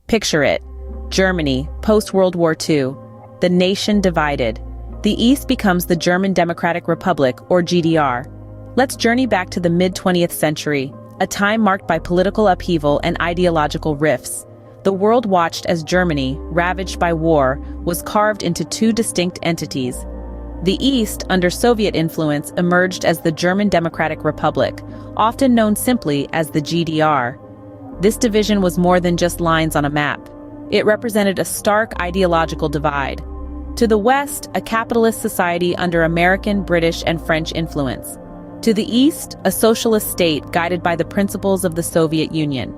Picture it. Germany, post-World War II. The nation divided. The East becomes the German Democratic Republic, or GDR. Let's journey back to the mid-20th century, a time marked by political upheaval and ideological rifts. The world watched as Germany, ravaged by war, was carved into two distinct entities. The East, under Soviet influence, emerged as the German Democratic Republic, often known simply as the GDR. This division was more than just lines on a map. It represented a stark ideological divide. To the West, a capitalist society under American, British, and French influence. To the East, a socialist state guided by the principles of the Soviet Union.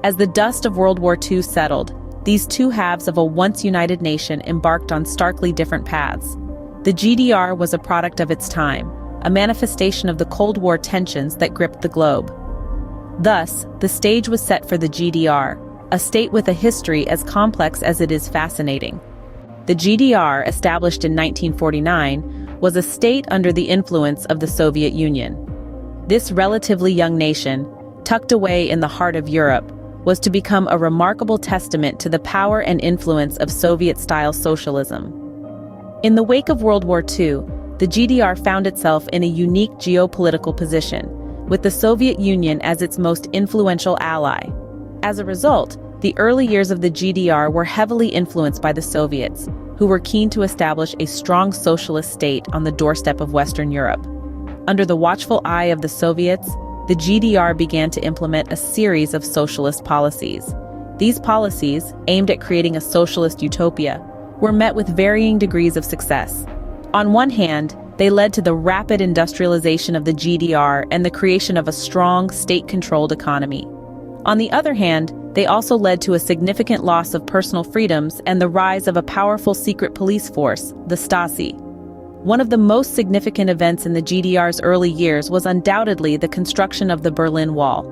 As the dust of World War II settled, these two halves of a once-united nation embarked on starkly different paths. The GDR was a product of its time, a manifestation of the Cold War tensions that gripped the globe. Thus, the stage was set for the GDR, a state with a history as complex as it is fascinating. The GDR, established in 1949, was a state under the influence of the Soviet Union. This relatively young nation, tucked away in the heart of Europe, was to become a remarkable testament to the power and influence of Soviet-style socialism. In the wake of World War II, the GDR found itself in a unique geopolitical position, with the Soviet Union as its most influential ally. As a result, the early years of the GDR were heavily influenced by the Soviets, who were keen to establish a strong socialist state on the doorstep of Western Europe. Under the watchful eye of the Soviets, the GDR began to implement a series of socialist policies. These policies, aimed at creating a socialist utopia, were met with varying degrees of success. On one hand, they led to the rapid industrialization of the GDR and the creation of a strong, state-controlled economy. On the other hand, they also led to a significant loss of personal freedoms and the rise of a powerful secret police force, the Stasi. One of the most significant events in the GDR's early years was undoubtedly the construction of the Berlin Wall.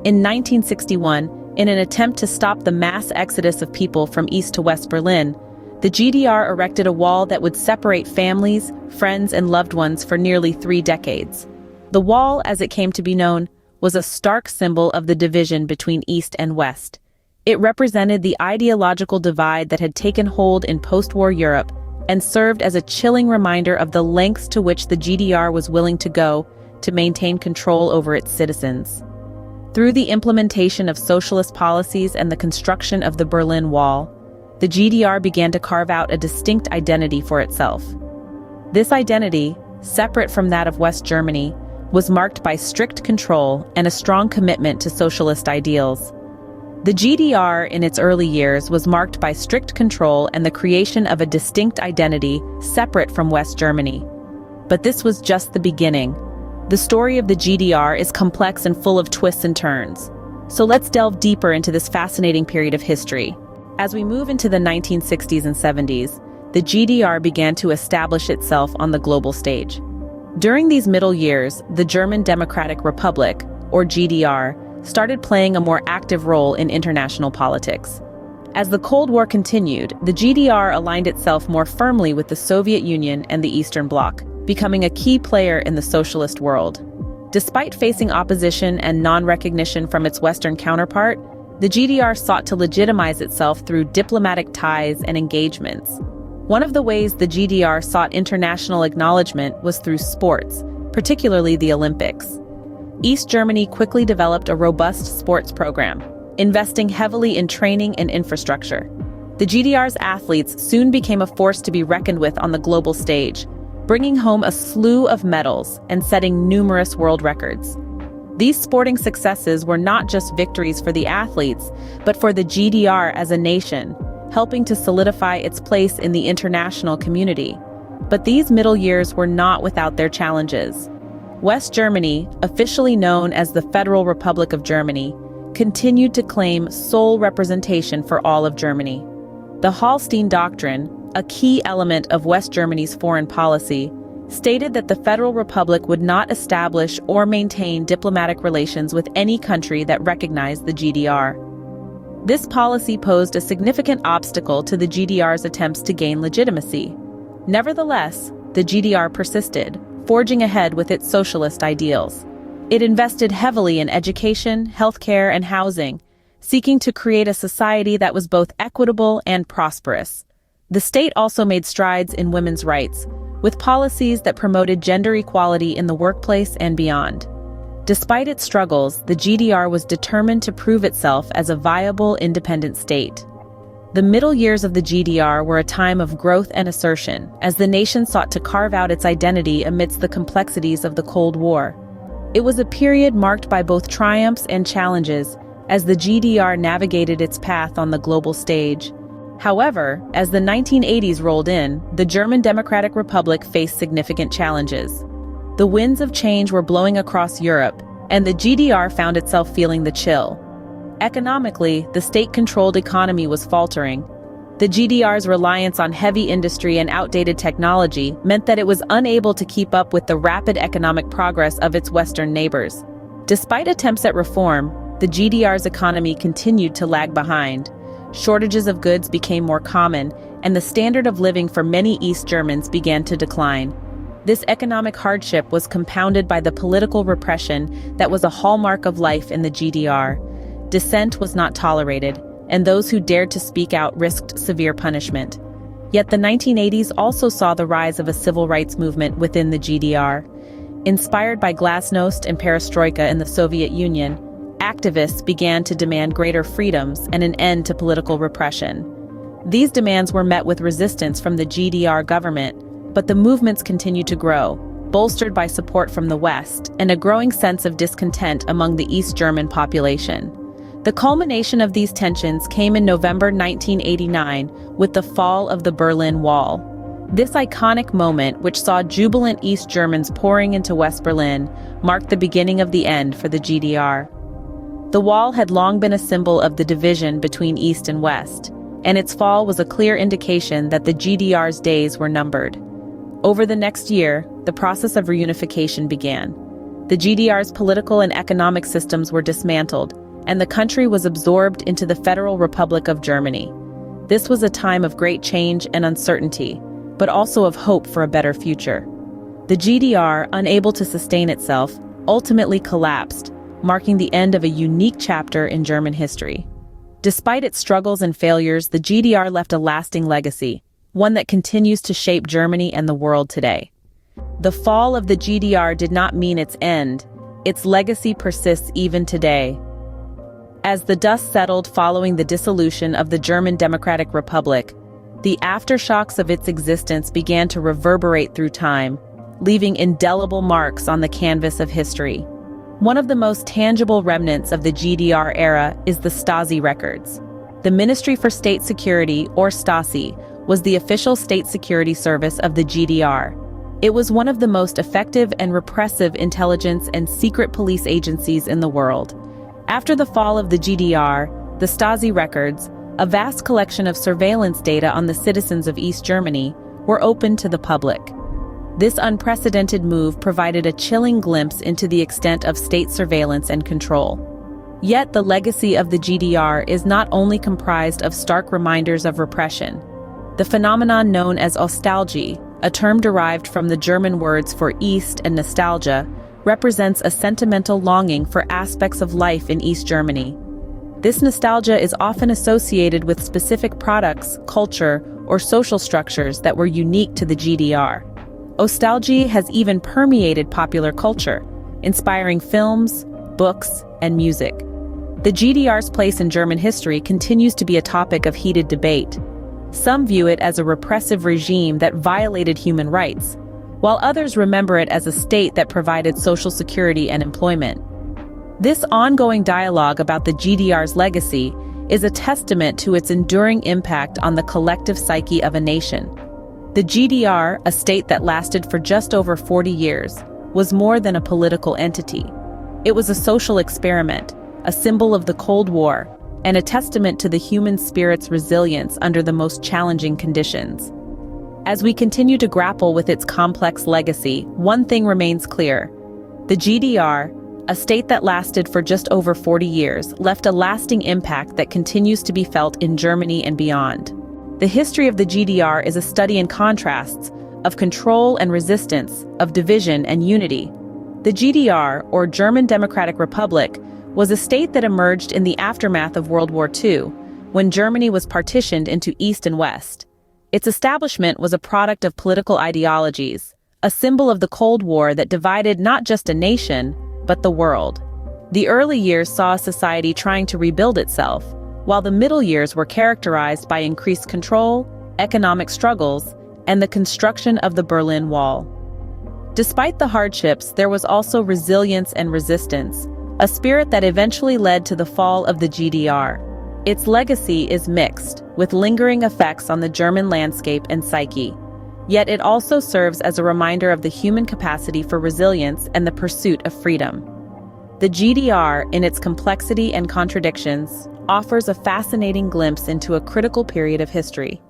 In 1961, in an attempt to stop the mass exodus of people from East to West Berlin, the GDR erected a wall that would separate families, friends, and loved ones for nearly 3 decades. The wall, as it came to be known, was a stark symbol of the division between East and West. It represented the ideological divide that had taken hold in post-war Europe and served as a chilling reminder of the lengths to which the GDR was willing to go to maintain control over its citizens. Through the implementation of socialist policies and the construction of the Berlin Wall, the GDR began to carve out a distinct identity for itself. This identity, separate from that of West Germany, was marked by strict control and a strong commitment to socialist ideals. The GDR in its early years was marked by strict control and the creation of a distinct identity separate from West Germany. But this was just the beginning. The story of the GDR is complex and full of twists and turns. So let's delve deeper into this fascinating period of history. As we move into the 1960s and 70s, the GDR began to establish itself on the global stage. During these middle years, the German Democratic Republic, or GDR, started playing a more active role in international politics. As the Cold War continued, the GDR aligned itself more firmly with the Soviet Union and the Eastern Bloc, becoming a key player in the socialist world. Despite facing opposition and non-recognition from its Western counterpart, the GDR sought to legitimize itself through diplomatic ties and engagements. One of the ways the GDR sought international acknowledgement was through sports, particularly the Olympics. East Germany quickly developed a robust sports program, investing heavily in training and infrastructure. The GDR's athletes soon became a force to be reckoned with on the global stage, bringing home a slew of medals and setting numerous world records. These sporting successes were not just victories for the athletes, but for the GDR as a nation, helping to solidify its place in the international community. But these middle years were not without their challenges. West Germany, officially known as the Federal Republic of Germany, continued to claim sole representation for all of Germany. The Hallstein Doctrine, a key element of West Germany's foreign policy, stated that the Federal Republic would not establish or maintain diplomatic relations with any country that recognized the GDR. This policy posed a significant obstacle to the GDR's attempts to gain legitimacy. Nevertheless, the GDR persisted, forging ahead with its socialist ideals. It invested heavily in education, healthcare, and housing, seeking to create a society that was both equitable and prosperous. The state also made strides in women's rights, with policies that promoted gender equality in the workplace and beyond. Despite its struggles, the GDR was determined to prove itself as a viable, independent state. The middle years of the GDR were a time of growth and assertion, as the nation sought to carve out its identity amidst the complexities of the Cold War. It was a period marked by both triumphs and challenges, as the GDR navigated its path on the global stage. However, as the 1980s rolled in, the German Democratic Republic faced significant challenges. The winds of change were blowing across Europe, and the GDR found itself feeling the chill. Economically, the state-controlled economy was faltering. The GDR's reliance on heavy industry and outdated technology meant that it was unable to keep up with the rapid economic progress of its Western neighbors. Despite attempts at reform, the GDR's economy continued to lag behind. Shortages of goods became more common, and the standard of living for many East Germans began to decline. This economic hardship was compounded by the political repression that was a hallmark of life in the GDR. Dissent was not tolerated, and those who dared to speak out risked severe punishment. Yet the 1980s also saw the rise of a civil rights movement within the GDR. Inspired by glasnost and perestroika in the Soviet Union, activists began to demand greater freedoms and an end to political repression. These demands were met with resistance from the GDR government, but the movements continued to grow, bolstered by support from the West and a growing sense of discontent among the East German population. The culmination of these tensions came in November 1989 with the fall of the Berlin Wall. This iconic moment, which saw jubilant East Germans pouring into West Berlin, marked the beginning of the end for the GDR. The wall had long been a symbol of the division between East and West, and its fall was a clear indication that the GDR's days were numbered. Over the next year, the process of reunification began. The GDR's political and economic systems were dismantled, and the country was absorbed into the Federal Republic of Germany. This was a time of great change and uncertainty, but also of hope for a better future. The GDR, unable to sustain itself, ultimately collapsed, marking the end of a unique chapter in German history. Despite its struggles and failures, the GDR left a lasting legacy, one that continues to shape Germany and the world today. The fall of the GDR did not mean its end. Its legacy persists even today. As the dust settled following the dissolution of the German Democratic Republic, the aftershocks of its existence began to reverberate through time, leaving indelible marks on the canvas of history. One of the most tangible remnants of the GDR era is the Stasi records. The Ministry for State Security, or Stasi, was the official state security service of the GDR. It was one of the most effective and repressive intelligence and secret police agencies in the world. After the fall of the GDR, the Stasi records, a vast collection of surveillance data on the citizens of East Germany, were open to the public. This unprecedented move provided a chilling glimpse into the extent of state surveillance and control. Yet the legacy of the GDR is not only comprised of stark reminders of repression. The phenomenon known as Ostalgie, a term derived from the German words for East and nostalgia, represents a sentimental longing for aspects of life in East Germany. This nostalgia is often associated with specific products, culture, or social structures that were unique to the GDR. Ostalgie has even permeated popular culture, inspiring films, books, and music. The GDR's place in German history continues to be a topic of heated debate. Some view it as a repressive regime that violated human rights, while others remember it as a state that provided social security and employment. This ongoing dialogue about the GDR's legacy is a testament to its enduring impact on the collective psyche of a nation. The GDR, a state that lasted for just over 40 years, was more than a political entity. It was a social experiment, a symbol of the Cold War, and a testament to the human spirit's resilience under the most challenging conditions. As we continue to grapple with its complex legacy, one thing remains clear. The GDR, a state that lasted for just over 40 years, left a lasting impact that continues to be felt in Germany and beyond. The history of the GDR is a study in contrasts, of control and resistance, of division and unity. The GDR, or German Democratic Republic, was a state that emerged in the aftermath of World War II, when Germany was partitioned into East and West. Its establishment was a product of political ideologies, a symbol of the Cold War that divided not just a nation, but the world. The early years saw a society trying to rebuild itself, while the middle years were characterized by increased control, economic struggles, and the construction of the Berlin Wall. Despite the hardships, there was also resilience and resistance, a spirit that eventually led to the fall of the GDR. Its legacy is mixed, with lingering effects on the German landscape and psyche. Yet it also serves as a reminder of the human capacity for resilience and the pursuit of freedom. The GDR, in its complexity and contradictions, offers a fascinating glimpse into a critical period of history.